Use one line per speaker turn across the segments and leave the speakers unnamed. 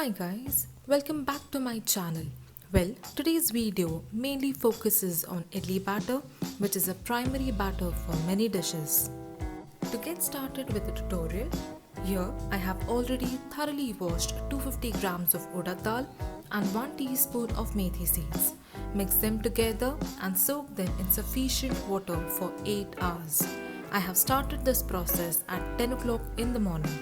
Hi guys, welcome back to my channel. Well, today's video mainly focuses on idli batter, which is a primary batter for many dishes. To get started with the tutorial, here I have already thoroughly washed 250 grams of urad dal and 1 teaspoon of methi seeds. Mix them together and soak them in sufficient water for 8 hours. I have started this process at 10 o'clock in the morning.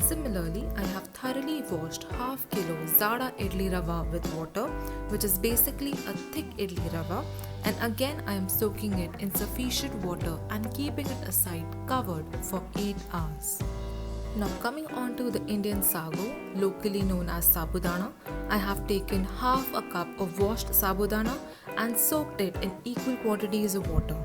Similarly, I have thoroughly washed half kilo zada idli rava with water, which is basically a thick idli rava, and again I am soaking it in sufficient water and keeping it aside covered for 8 hours. Now coming on to the Indian sago, locally known as sabudana, I have taken half a cup of washed sabudana and soaked it in equal quantities of water.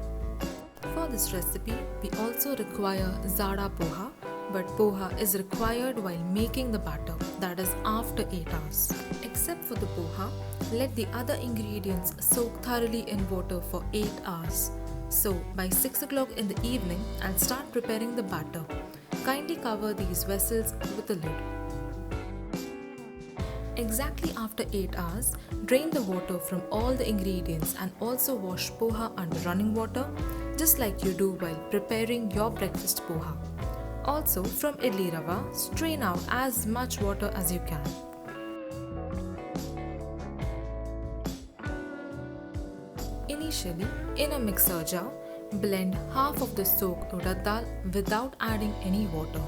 For this recipe, we also require zada poha, but poha is required while making the batter, that is after 8 hours. Except for the poha, let the other ingredients soak thoroughly in water for 8 hours. So by 6 o'clock in the evening, I'll start preparing the batter. Kindly cover these vessels with a lid. Exactly after 8 hours, drain the water from all the ingredients and also wash poha under running water, just like you do while preparing your breakfast poha. Also, from idli rava, strain out as much water as you can. Initially, in a mixer jar, blend half of the soaked urad dal without adding any water.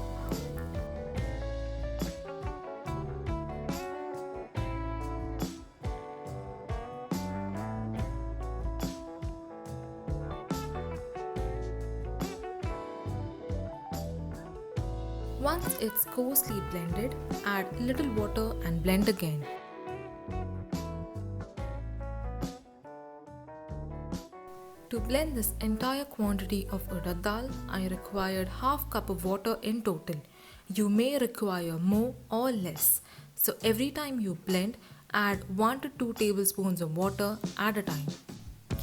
Once it's coarsely blended, add little water and blend again. To blend this entire quantity of urad dal, I required half cup of water in total. You may require more or less. So every time you blend, add 1 to 2 tablespoons of water at a time.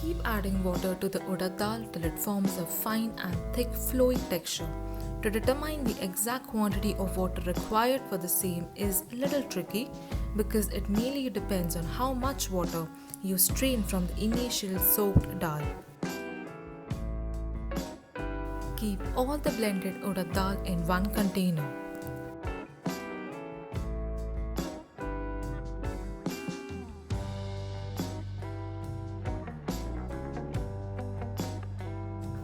Keep adding water to the urad dal till it forms a fine and thick flowing texture. To determine the exact quantity of water required for the same is a little tricky because it mainly depends on how much water you strain from the initial soaked dal. Keep all the blended urad dal in one container.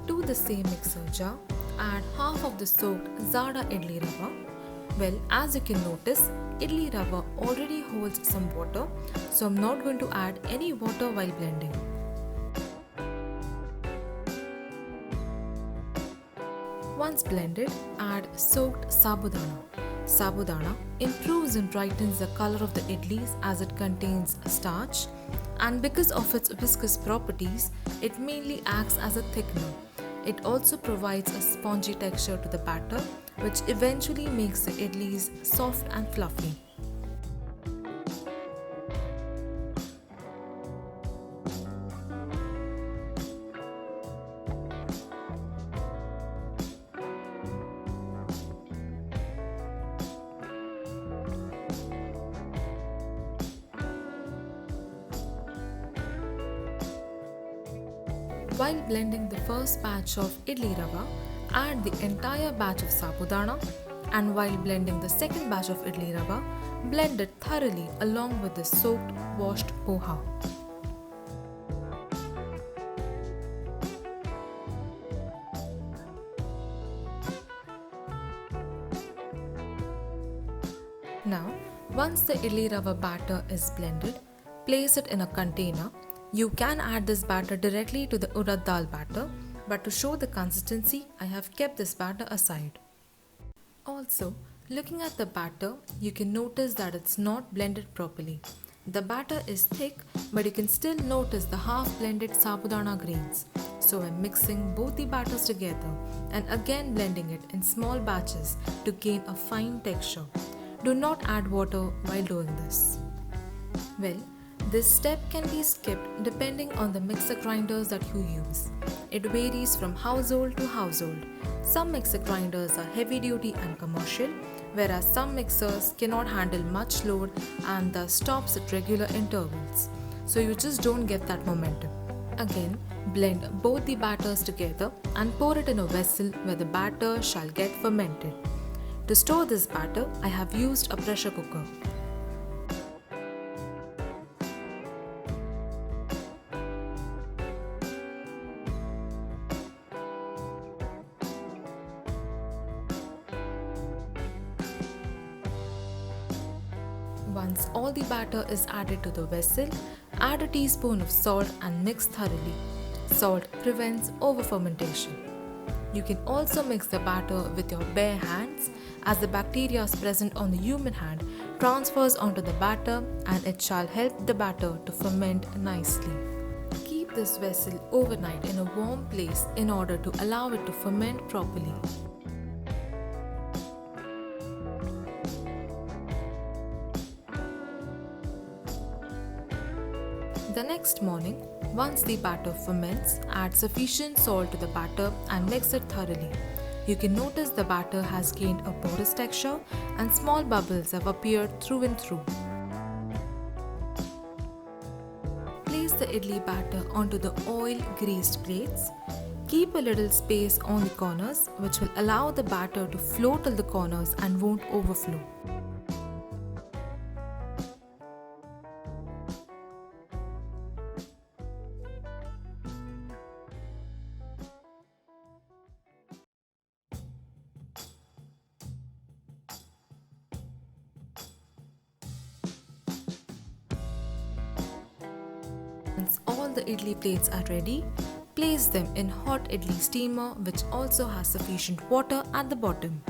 To the same mixer jar, add half of the soaked zada idli rava. Well, as you can notice, idli rava already holds some water, so I'm not going to add any water while blending. Once blended, add soaked sabudana. Sabudana improves and brightens the color of the idlis as it contains starch, and because of its viscous properties, it mainly acts as a thickener. It also provides a spongy texture to the batter, which eventually makes the idlis soft and fluffy. While blending the first batch of idli rava, add the entire batch of sabudana, and while blending the second batch of idli rava, blend it thoroughly along with the soaked washed poha. Now, once the idli rava batter is blended, place it in a container. You can add this batter directly to the urad dal batter, but to show the consistency, I have kept this batter aside. Also, looking at the batter, you can notice that it's not blended properly. The batter is thick, but you can still notice the half-blended sabudana grains. So I'm mixing both the batters together and again blending it in small batches to gain a fine texture. Do not add water while doing this. Well, this step can be skipped depending on the mixer grinders that you use. It varies from household to household. Some mixer grinders are heavy duty and commercial, whereas some mixers cannot handle much load and thus stops at regular intervals. So you just don't get that momentum. Again, blend both the batters together and pour it in a vessel where the batter shall get fermented. To store this batter, I have used a pressure cooker. Once all the batter is added to the vessel, add a teaspoon of salt and mix thoroughly. Salt prevents over-fermentation. You can also mix the batter with your bare hands, as the bacteria present on the human hand transfers onto the batter and it shall help the batter to ferment nicely. Keep this vessel overnight in a warm place in order to allow it to ferment properly. The next morning, once the batter ferments, add sufficient salt to the batter and mix it thoroughly. You can notice the batter has gained a porous texture and small bubbles have appeared through and through. Place the idli batter onto the oil-greased plates. Keep a little space on the corners, which will allow the batter to flow till the corners and won't overflow. Once all the idli plates are ready, place them in hot idli steamer which also has sufficient water at the bottom.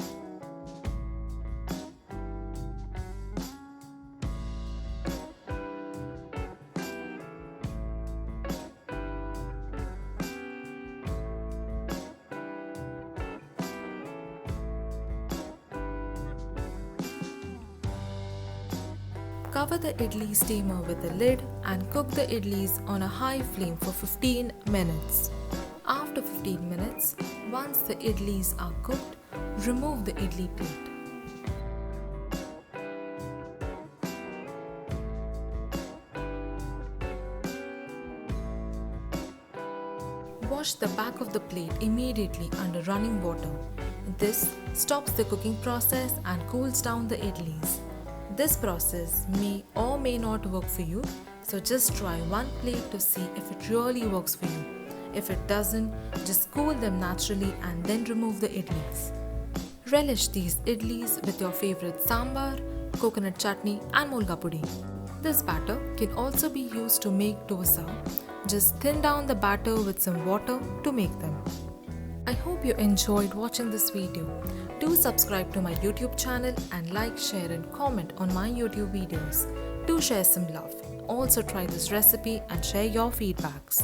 Cover the idli steamer with a lid and cook the idlis on a high flame for 15 minutes. After 15 minutes, once the idlis are cooked, remove the idli plate. Wash the back of the plate immediately under running water. This stops the cooking process and cools down the idlis. This process may or may not work for you, so just try one plate to see if it really works for you. If it doesn't, just cool them naturally and then remove the idlis. Relish these idlis with your favorite sambar, coconut chutney and mulga pudi. This batter can also be used to make dosa. Just thin down the batter with some water to make them. I hope you enjoyed watching this video. Do subscribe to my YouTube channel and like, share and comment on my YouTube videos. Do share some love. Also try this recipe and share your feedbacks.